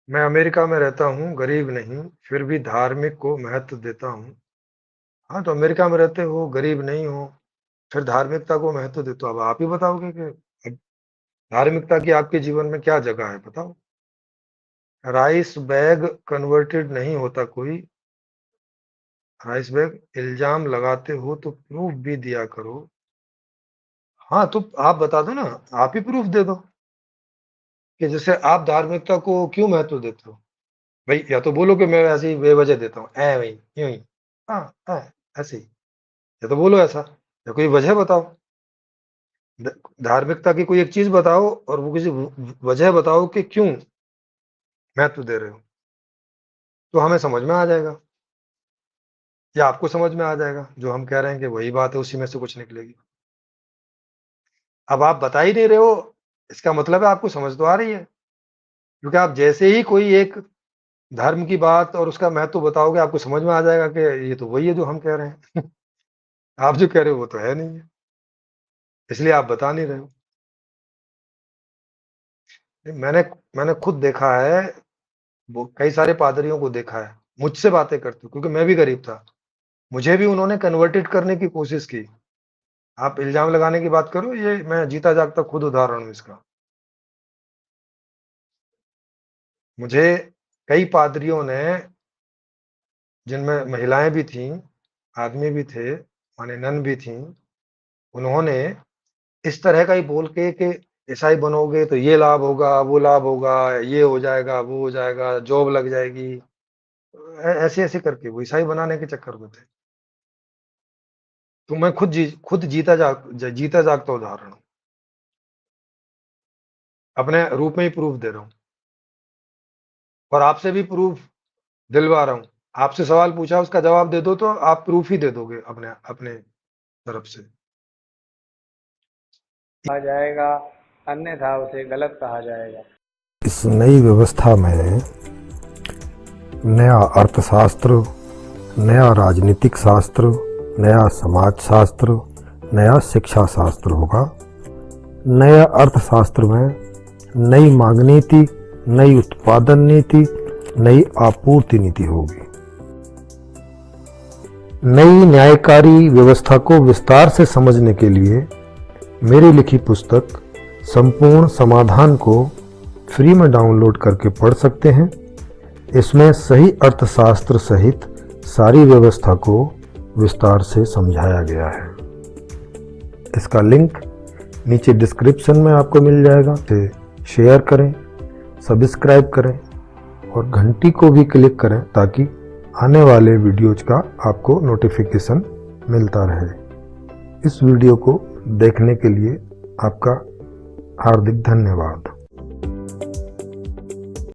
मैं अमेरिका में रहता हूँ, गरीब नहीं, फिर भी धार्मिक को महत्व देता हूँ। हाँ, तो अमेरिका में रहते हो, गरीब नहीं हो, फिर धार्मिकता को महत्व देते हो। अब आप ही बताओगे कि अब धार्मिकता की आपके जीवन में क्या जगह है, बताओ? राइस बैग कन्वर्टेड नहीं होता कोई, राइस बैग इल्ज़ाम लगाते हो तो प्रूफ़ भी दिया करो। हाँ, तो आप बता दो ना, आप ही प्रूफ़ दे दो कि जैसे आप धार्मिकता को क्यों महत्व देते हो? भई या तो बोलो कि मैं ऐसे ही बेवजह देता हूँ, ऐ वही, यूँ ही। हाँ, ऐसे ही। या तो बोलो ऐसा, या कोई वजह बताओ। ध धार्मिकता की कोई एक चीज़ बताओ और वो किसी व वजह बताओ कि क्यों महत्व दे रहे हो, तो हमें समझ में आ जाएगा या आपको समझ में आ जाएगा, जो हम कह रहे हैं कि वही बात है, उसी में से कुछ निकलेगी। अब आप बता ही नहीं रहे हो, इसका मतलब है आपको समझ तो आ रही है, क्योंकि आप जैसे ही कोई एक धर्म की बात और उसका महत्व बताओगे, आपको समझ में आ जाएगा कि ये तो वही है जो हम कह रहे हैं। आप जो कह रहे हो वो तो है नहीं है, इसलिए आप बता नहीं रहे हो। नहीं, मैंने मैंने खुद देखा है, वो कई सारे पादरियों को देखा है, मुझसे बातें करते हुए, क्योंकि मैं भी गरीब था। मुझे भी उन्होंने कन्वर्टेड करने की कोशिश की। आप इल्ज़ाम लगाने की बात करो, ये मैं जीता जागता खुद उदाहरण हूँ इसका। मुझे कई पादरियों ने, जिनमें महिलाएँ भी थीं, आदमी भी थे, माने नन भी थीं, उन्होंने इस तरह का ही बोल के ईसाई बनोगे तो ये लाभ होगा, वो लाभ होगा, ये हो जाएगा, वो हो जाएगा, जॉब लग जाएगी। ऐसे-ऐसे करके वो ईसाई बनाने के चक्कर में थे। तो मैं खुद जीता जागता उदाहरण हूँ। अपने रूप में ही प्रूफ़ दे रहा हूँ और आपसे भी प्रूफ़ दिलवा रहा हूँ। आपसे सवाल पूछा, उसका जवाब दे दो तो आप प्रूफ़ ही दे दोगे अपने अपने तरफ से। कहा जाएगा, अन्यथा उसे गलत कहा जाएगा। इस नई व्यवस्था में नया अर्थशास्त्र, नया राजनीतिक शास्त्र, नया समाज शास्त्र, नया शिक्षा शास्त्र होगा। नया अर्थशास्त्र में नई मांग नीति, नई उत्पादन नीति, नई आपूर्ति नीति होगी। नई न्यायकारी व्यवस्था को विस्तार से समझने के लिए मेरी लिखी पुस्तक संपूर्ण समाधान को फ्री में डाउनलोड करके पढ़ सकते हैं। इसमें सही अर्थशास्त्र सहित सारी व्यवस्था को विस्तार से समझाया गया है। इसका लिंक नीचे डिस्क्रिप्शन में आपको मिल जाएगा। इसे शेयर करें, सब्सक्राइब करें और घंटी को भी क्लिक करें ताकि आने वाले वीडियोज का आपको नोटिफिकेशन मिलता रहे। इस वीडियो को देखने के लिए आपका हार्दिक धन्यवाद।